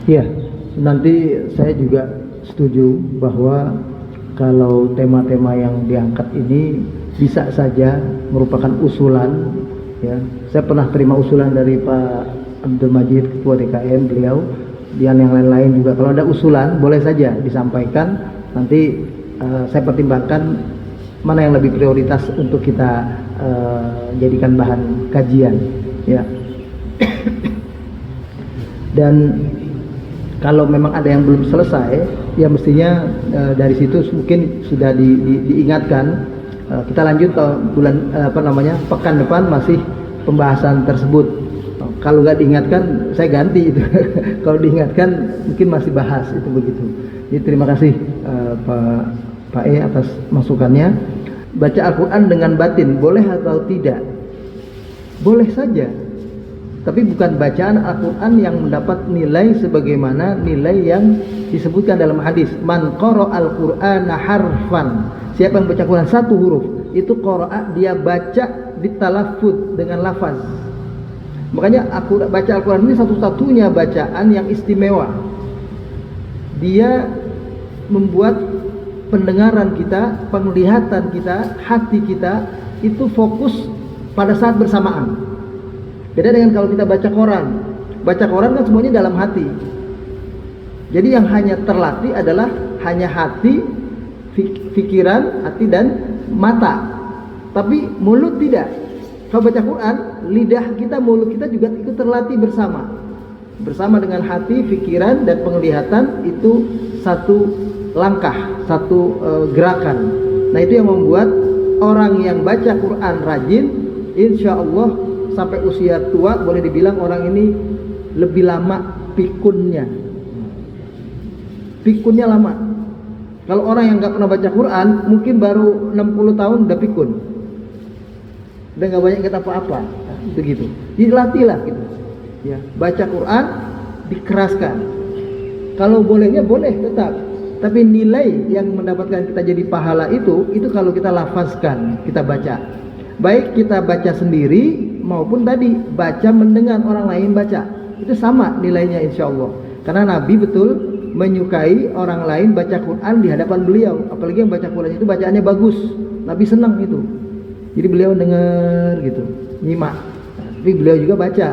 Ya, nanti saya juga setuju bahwa kalau tema-tema yang diangkat ini bisa saja merupakan usulan. Ya, saya pernah terima usulan dari Pak Abdul Majid, Ketua DKM beliau, dan yang lain-lain juga. Kalau ada usulan boleh saja disampaikan. Nanti saya pertimbangkan mana yang lebih prioritas untuk kita jadikan bahan kajian. Ya. Dan kalau memang ada yang belum selesai, ya mestinya dari situ mungkin sudah diingatkan. Kita lanjut ke bulan pekan depan masih pembahasan tersebut. Kalau nggak diingatkan, saya ganti itu. Kalau diingatkan, mungkin masih bahas itu begitu. Jadi terima kasih Pak E atas masukannya. Baca Al-Quran dengan batin boleh atau tidak? Boleh saja. Tapi bukan bacaan Al-Quran yang mendapat nilai sebagaimana nilai yang disebutkan dalam hadis. Man qara al-Qur'ana harfan. Siapa yang baca Quran satu huruf, itu qara'a, dia baca bitalaffuz dengan lafaz. Makanya baca Al-Quran ini satu-satunya bacaan yang istimewa. Dia membuat pendengaran kita, penglihatan kita, hati kita itu fokus pada saat bersamaan. Beda dengan kalau kita baca koran. Baca koran kan semuanya dalam hati. Jadi yang hanya terlatih adalah hanya hati, pikiran, hati dan mata. Tapi mulut tidak. Kalau baca Quran, lidah kita, mulut kita juga ikut terlatih bersama. Bersama dengan hati, pikiran dan penglihatan itu satu langkah, satu gerakan. Nah itu yang membuat orang yang baca Quran rajin, insya Allah sampai usia tua boleh dibilang orang ini lebih lama pikunnya. Pikunnya lama. Kalau orang yang nggak pernah baca Quran, mungkin baru 60 tahun udah pikun. Udah nggak banyak kata apa-apa. Begitu. Jadi latihlah gitu. Ya, baca Quran dikeraskan. Kalau bolehnya boleh tetap. Tapi nilai yang mendapatkan kita jadi pahala itu kalau kita lafazkan, kita baca. Baik kita baca sendiri maupun tadi baca mendengar orang lain baca, itu sama nilainya insya Allah. Karena Nabi betul menyukai orang lain baca Quran di hadapan beliau, apalagi yang baca Quran itu bacaannya bagus. Nabi senang itu. Jadi beliau dengar gitu, nyimak. Tapi beliau juga baca.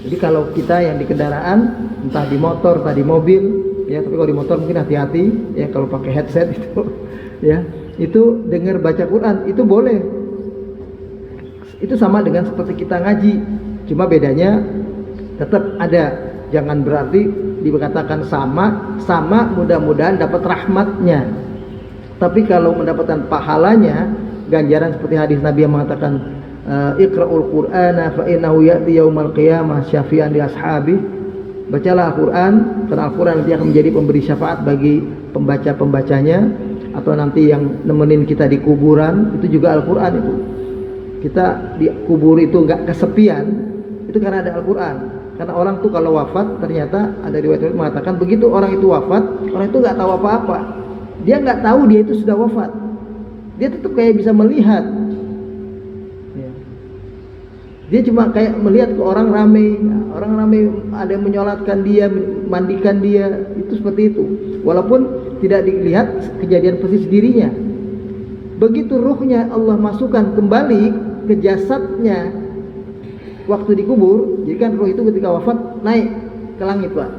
Jadi kalau kita yang di kendaraan, entah di motor, entah di mobil, ya tapi kalau di motor mungkin hati-hati ya kalau pakai headset itu, ya itu dengar baca Quran itu boleh. Itu sama dengan seperti kita ngaji, cuma bedanya tetap ada. Jangan berarti dikatakan sama mudah-mudahan dapat rahmatnya. Tapi kalau mendapatkan pahalanya, ganjaran seperti hadis Nabi yang mengatakan Iqra'ul Qur'ana fa innahu ya'ti yaumal qiyamah syafi'an li ashabi. Bacalah Al-Qur'an, karena Al-Qur'an nanti akan menjadi pemberi syafaat bagi pembaca-pembacanya, atau nanti yang nemenin kita di kuburan, itu juga Al-Qur'an itu. Kita di kubur itu enggak kesepian, itu karena ada Al-Qur'an. Karena orang tuh kalau wafat, ternyata ada riwayat mengatakan begitu orang itu wafat, orang itu enggak tahu apa-apa. Dia enggak tahu dia itu sudah wafat. Dia tetap kayak bisa melihat. Dia cuma kayak melihat ke orang ramai ada yang menyolatkan dia, mandikan dia, itu seperti itu. Walaupun tidak dilihat kejadian persis dirinya. Begitu ruhnya Allah masukkan kembali ke jasadnya waktu dikubur, jadi kan ruh itu ketika wafat naik ke langit, Pak.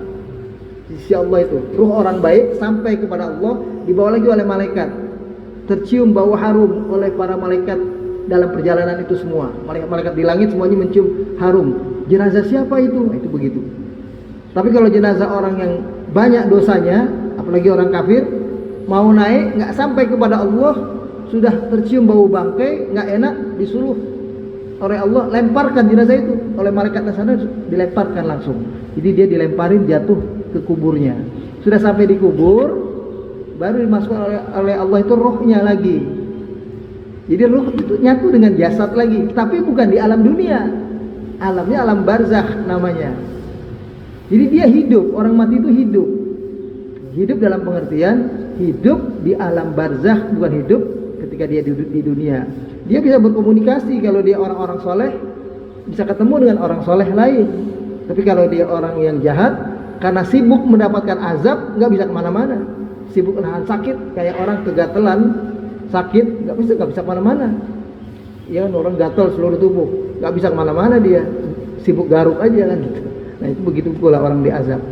Sisi Allah itu, ruh orang baik sampai kepada Allah, dibawa lagi oleh malaikat, tercium bau harum oleh para malaikat dalam perjalanan itu semua. Malaikat di langit semuanya mencium harum. Jenazah siapa itu? Nah, itu begitu. Tapi kalau jenazah orang yang banyak dosanya, apalagi orang kafir, mau naik nggak sampai kepada Allah, sudah tercium bau bangkai, nggak enak, disuruh oleh Allah lemparkan jenazah itu, oleh malaikat di sana dilemparkan langsung. Jadi dia dilemparin jatuh ke kuburnya. Sudah sampai di kubur, baru dimasukkan oleh Allah itu rohnya lagi. Jadi ruh itu nyatu dengan jasad lagi, tapi bukan di alam dunia. Alamnya alam barzakh namanya. Jadi dia hidup, orang mati itu hidup. Hidup dalam pengertian hidup di alam barzakh, bukan hidup ketika dia di dunia. Dia bisa berkomunikasi, kalau dia orang-orang soleh bisa ketemu dengan orang soleh lain. Tapi kalau dia orang yang jahat, karena sibuk mendapatkan azab nggak bisa kemana-mana, sibuk nahan sakit, kayak orang kegatelan sakit nggak bisa kemana-mana. Ya kan, orang gatel seluruh tubuh nggak bisa kemana-mana, dia sibuk garuk aja kan gitu. Nah itu begitu pula orang diazab.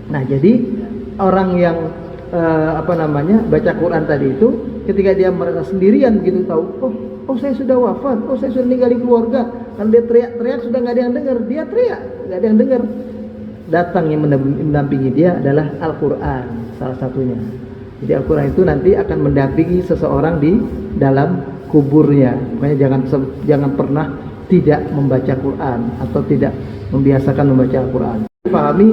Nah jadi orang yang baca Quran tadi itu, ketika dia merasa sendirian begitu tahu, oh saya sudah wafat, oh saya sudah ninggalin keluarga, kan dia teriak-teriak sudah nggak ada yang dengar, dia teriak nggak ada yang dengar. Datang yang mendampingi dia adalah Al-Quran salah satunya. Jadi Al-Quran itu nanti akan mendampingi seseorang di dalam kuburnya. Makanya jangan pernah tidak membaca Quran atau tidak membiasakan membaca Al-Quran. Pahami,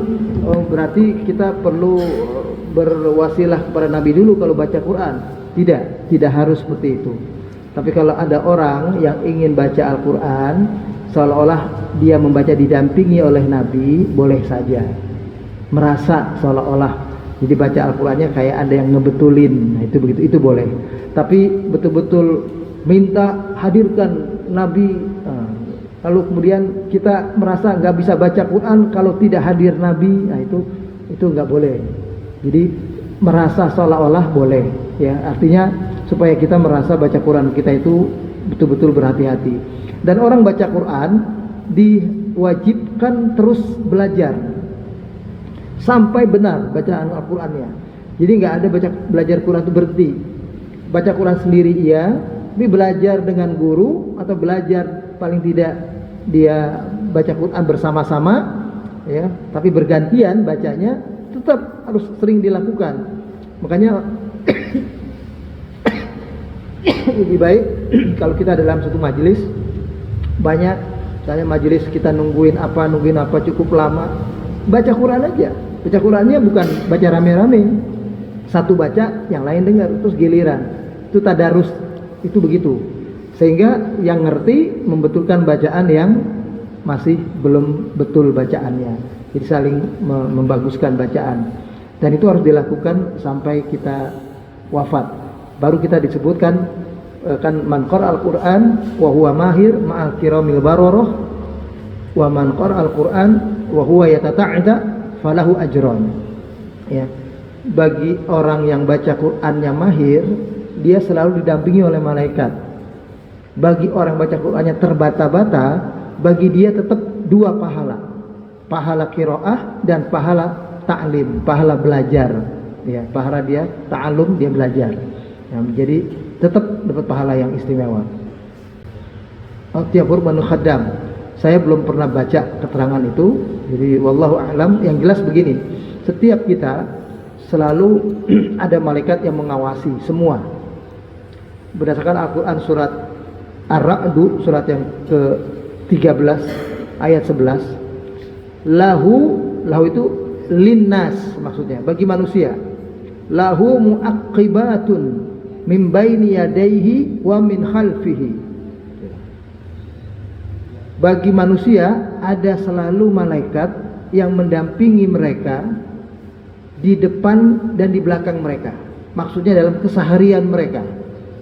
berarti kita perlu berwasilah kepada Nabi dulu kalau baca Quran. Tidak harus seperti itu. Tapi kalau ada orang yang ingin baca Al-Quran seolah-olah dia membaca didampingi oleh Nabi, boleh saja. Merasa seolah-olah jadi baca Al-Qurannya kayak ada yang ngebetulin. Nah itu boleh. Tapi betul-betul minta hadirkan Nabi, lalu kemudian kita merasa nggak bisa baca Quran kalau tidak hadir Nabi, nah itu nggak boleh. Jadi merasa seolah-olah boleh, ya, artinya supaya kita merasa baca Quran kita itu betul-betul berhati-hati. Dan orang baca Quran diwajibkan terus belajar sampai benar bacaan Al-Qurannya. Jadi nggak ada belajar Quran itu berhenti. Baca Quran sendiri iya, tapi belajar dengan guru atau belajar paling tidak dia baca Quran bersama-sama, ya, tapi bergantian bacanya, tetap harus sering dilakukan. Makanya lebih baik kalau kita dalam satu majelis banyak, misalnya majelis kita nungguin apa cukup lama, baca Quran aja. Baca Qurannya bukan baca rame-rame, satu baca yang lain dengar, terus giliran. Itu tadarus, itu begitu. Sehingga yang ngerti membetulkan bacaan yang masih belum betul bacaannya. Jadi saling membaguskan bacaan. Dan itu harus dilakukan sampai kita wafat. Baru kita disebutkan kan man qara al-Qur'an wa huwa mahir ma'al kiramil bararah wa man qara al-Qur'an wa huwa yatata'ada falahu ajran. Ya. Bagi orang yang baca Qur'annya mahir, dia selalu didampingi oleh malaikat. Bagi orang baca Qur'annya terbata-bata, bagi dia tetap dua pahala. Pahala qiraah dan pahala ta'lim, pahala belajar. Ya, pahala dia ta'allum, dia belajar. Ya, jadi tetap dapat pahala yang istimewa. Al-Tiyabur Banu Khaddam. Saya belum pernah baca keterangan itu. Jadi wallahu a'lam. Yang jelas begini, setiap kita selalu ada malaikat yang mengawasi semua. Berdasarkan Al-Quran surat Ar-Ra'd, surat yang ke-13 ayat 11. Lahu itu linnas, maksudnya bagi manusia. Lahu mu'aqibatun min baini yadayhi wa min khalfihi. Bagi manusia ada selalu malaikat yang mendampingi mereka di depan dan di belakang mereka. Maksudnya dalam keseharian mereka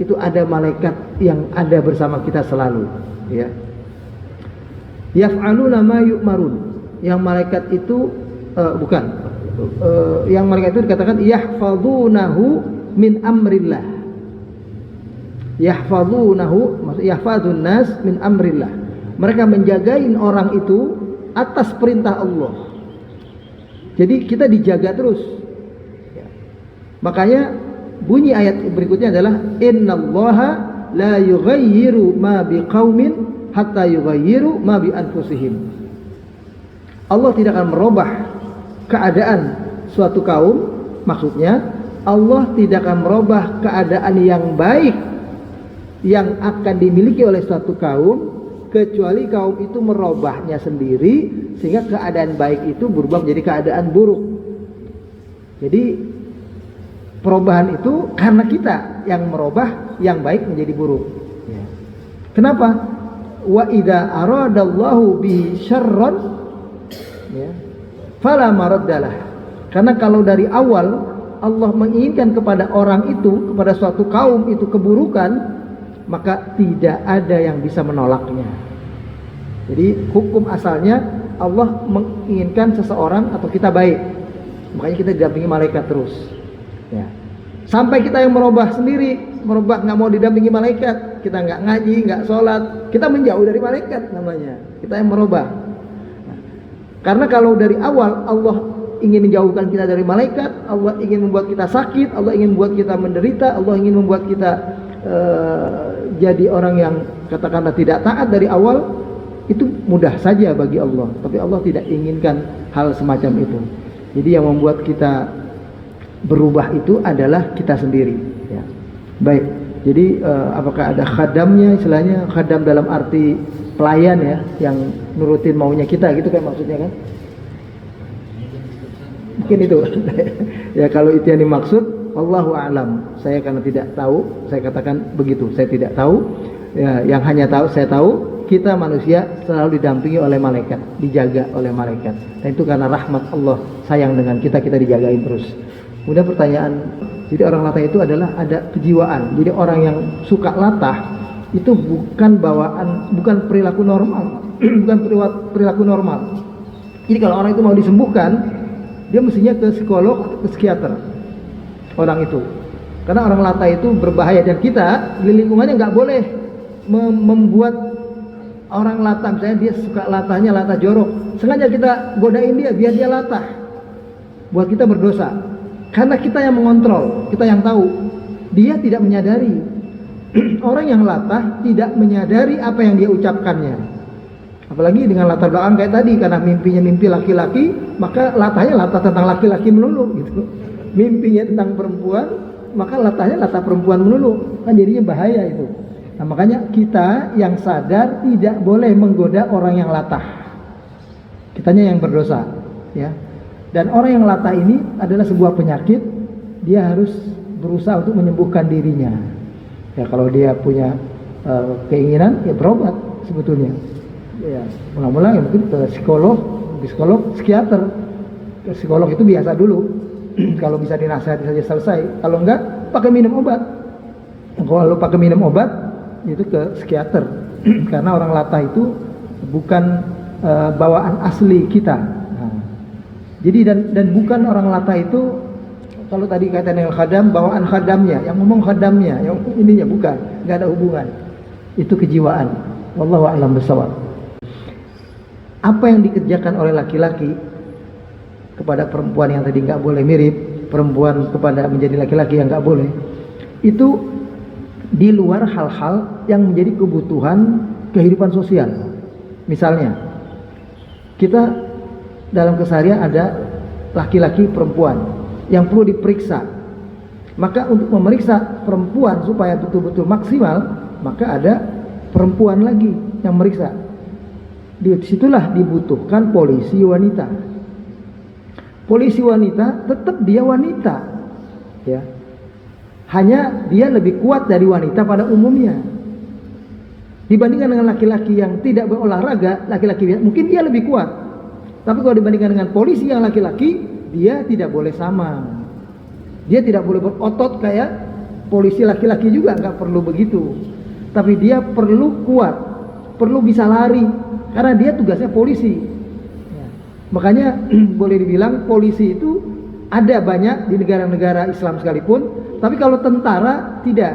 itu ada malaikat yang ada bersama kita selalu, ya. Yaf'aluna ma yu'marun. Yang malaikat itu yang malaikat itu dikatakan yahfazunahu min amrillah. Yahfazunahu, maksud yahfazun nas min amrillah. Mereka menjagain orang itu atas perintah Allah. Jadi kita dijaga terus, ya. Makanya bunyi ayat berikutnya adalah innallaha la yughayyiru ma biqaumin hatta yughayyiru ma bi anfusihim. Allah tidak akan merubah keadaan suatu kaum, maksudnya Allah tidak akan merubah keadaan yang baik yang akan dimiliki oleh suatu kaum kecuali kaum itu merubahnya sendiri sehingga keadaan baik itu berubah menjadi keadaan buruk. Jadi perubahan itu karena kita yang merubah yang baik menjadi buruk. Ya. Kenapa? Wa idza aradallahu bi syarran, ya, fala maraddalah. Karena kalau dari awal Allah menginginkan kepada orang itu, kepada suatu kaum itu keburukan, maka tidak ada yang bisa menolaknya. Jadi hukum asalnya Allah menginginkan seseorang atau kita baik. Makanya kita didampingi malaikat terus. Ya. Sampai kita yang merubah sendiri, nggak mau didampingi malaikat, kita nggak ngaji, nggak sholat, kita menjauh dari malaikat namanya. Kita yang merubah. Nah, karena kalau dari awal Allah ingin menjauhkan kita dari malaikat, Allah ingin membuat kita sakit, Allah ingin membuat kita menderita, Allah ingin membuat kita jadi orang yang katakanlah tidak taat dari awal, itu mudah saja bagi Allah. Tapi Allah tidak inginkan hal semacam itu. Jadi yang membuat kita berubah itu adalah kita sendiri. Ya. Baik. Jadi apakah ada khadamnya, istilahnya khadam dalam arti pelayan ya, yang nurutin maunya kita gitu kayak maksudnya kan? Mungkin itu. Ya kalau itu yang dimaksud, wallahu a'lam. Saya karena tidak tahu, saya katakan begitu. Saya tidak tahu. Ya, yang hanya tahu saya tahu, kita manusia selalu didampingi oleh malaikat, dijaga oleh malaikat. Dan itu karena rahmat Allah sayang dengan kita, kita dijagain terus. Kemudian pertanyaan, jadi orang latah itu adalah ada kejiwaan. Jadi orang yang suka latah itu bukan bawaan, bukan perilaku normal, bukan perilaku normal. Jadi kalau orang itu mau disembuhkan, dia mestinya ke psikolog atau ke psikiater. Orang itu, karena orang latah itu berbahaya, dan kita di lingkungannya nggak boleh membuat orang latah. Misalnya dia suka latahnya latah jorok, sengaja kita godain dia biar dia latah, buat kita berdosa. Karena kita yang mengontrol, kita yang tahu. Dia tidak menyadari. Orang yang latah tidak menyadari apa yang dia ucapkannya. Apalagi dengan latar belakang kayak tadi, karena mimpinya mimpi laki-laki, maka latahnya latah tentang laki-laki melulu gitu. Mimpinya tentang perempuan, maka latahnya latah perempuan melulu. Kan jadinya bahaya itu. Nah, makanya kita yang sadar tidak boleh menggoda orang yang latah. Kitanya yang berdosa, ya. Dan orang yang latah ini adalah sebuah penyakit, dia harus berusaha untuk menyembuhkan dirinya. Ya kalau dia punya keinginan, ya berobat sebetulnya. Ya mula-mula ya mungkin ke psikolog, psikiater. Ke psikolog itu biasa dulu. Kalau bisa dinasihati saja selesai. Kalau enggak, pakai minum obat. Kalau pakai minum obat, itu ke psikiater. Karena orang latah itu bukan bawaan asli kita. Jadi dan bukan orang latah itu, kalau tadi kata yang khadam, bawaan khadamnya, yang ngomong khadamnya, yang ininya bukan, nggak ada hubungan. Itu kejiwaan. Wallahu a'lam bishawab. Apa yang dikerjakan oleh laki-laki kepada perempuan yang tadi nggak boleh mirip, perempuan kepada menjadi laki-laki yang nggak boleh, itu di luar hal-hal yang menjadi kebutuhan kehidupan sosial. Misalnya, kita dalam keseharian ada laki-laki perempuan yang perlu diperiksa. Maka untuk memeriksa perempuan supaya betul-betul maksimal, maka ada perempuan lagi yang meriksa. Disitulah dibutuhkan polisi wanita. Polisi wanita tetap dia wanita, ya. Hanya dia lebih kuat dari wanita pada umumnya. Dibandingkan dengan laki-laki yang tidak berolahraga, laki-laki mungkin dia lebih kuat. Tapi kalau dibandingkan dengan polisi yang laki-laki, dia tidak boleh sama. Dia tidak boleh berotot kayak polisi laki-laki juga, nggak perlu begitu. Tapi dia perlu kuat, perlu bisa lari, karena dia tugasnya polisi. Ya. Makanya boleh dibilang polisi itu ada banyak di negara-negara Islam sekalipun, tapi kalau tentara tidak.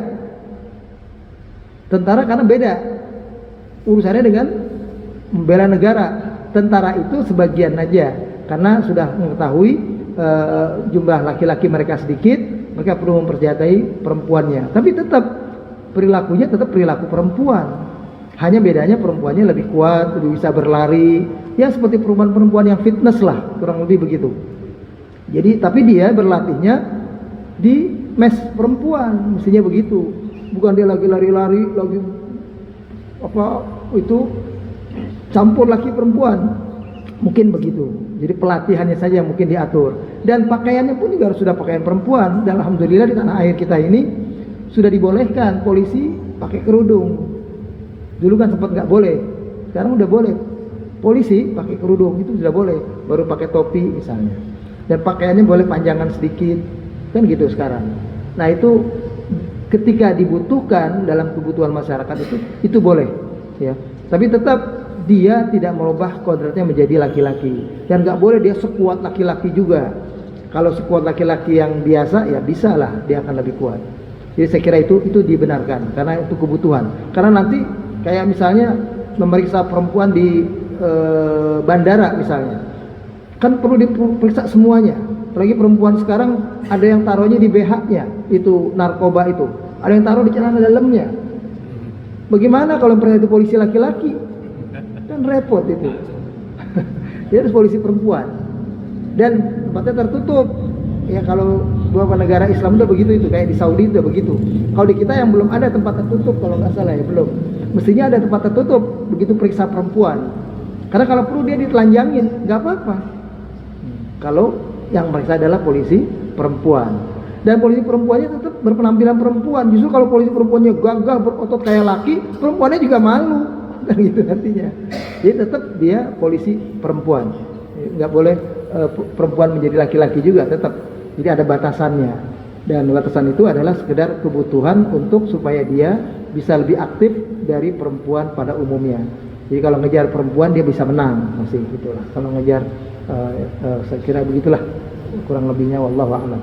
Tentara karena beda urusannya dengan membela negara. Tentara itu sebagian aja, karena sudah mengetahui jumlah laki-laki mereka sedikit, mereka perlu mempersenjatai perempuannya. Tapi tetap perilakunya tetap perilaku perempuan. Hanya bedanya perempuannya lebih kuat, lebih bisa berlari, ya seperti perempuan yang fitness lah, kurang lebih begitu. Jadi tapi dia berlatihnya di mes perempuan, mestinya begitu. Bukan dia lagi lari-lari, lagi apa itu campur laki perempuan, mungkin begitu. Jadi pelatihannya saja mungkin diatur, dan pakaiannya pun juga harus sudah pakaian perempuan. Dan alhamdulillah di tanah air kita ini sudah dibolehkan polisi pakai kerudung. Dulu kan sempat nggak boleh, sekarang udah boleh. Polisi pakai kerudung itu sudah boleh, baru pakai topi misalnya. Dan pakaiannya boleh panjangan sedikit, kan gitu sekarang. Nah itu ketika dibutuhkan dalam kebutuhan masyarakat itu boleh, ya. Tapi tetap dia tidak merubah kodratnya menjadi laki-laki, dan nggak boleh dia sekuat laki-laki juga. Kalau sekuat laki-laki yang biasa ya bisa lah dia akan lebih kuat. Jadi saya kira itu dibenarkan karena itu kebutuhan. Karena nanti kayak misalnya memeriksa perempuan di bandara misalnya, kan perlu diperiksa semuanya. Apalagi perempuan sekarang ada yang taruhnya di BH-nya, itu narkoba itu. Ada yang taruh di celana dalamnya. Bagaimana kalau yang itu polisi laki-laki? Kan repot itu. Dia harus polisi perempuan. Dan tempatnya tertutup. Ya kalau beberapa negara Islam udah begitu itu, kayak di Saudi udah begitu. Kalau di kita yang belum ada tempat tertutup kalau nggak salah ya belum. Mestinya ada tempat tertutup begitu periksa perempuan. Karena kalau perlu dia ditelanjangin, nggak apa-apa. Kalau yang mereka adalah polisi perempuan. Dan polisi perempuannya tetap berpenampilan perempuan. Justru kalau polisi perempuannya gagah berotot kayak laki, perempuannya juga malu. Dan gitu nantinya. Jadi tetap dia polisi perempuan. Nggak boleh perempuan menjadi laki-laki juga, tetap. Jadi ada batasannya. Dan batasan itu adalah sekedar kebutuhan untuk supaya dia bisa lebih aktif dari perempuan pada umumnya. Jadi kalau ngejar perempuan dia bisa menang, masih gitulah. Kalau ngejar saya kira begitulah kurang lebihnya, wallahu a'lam.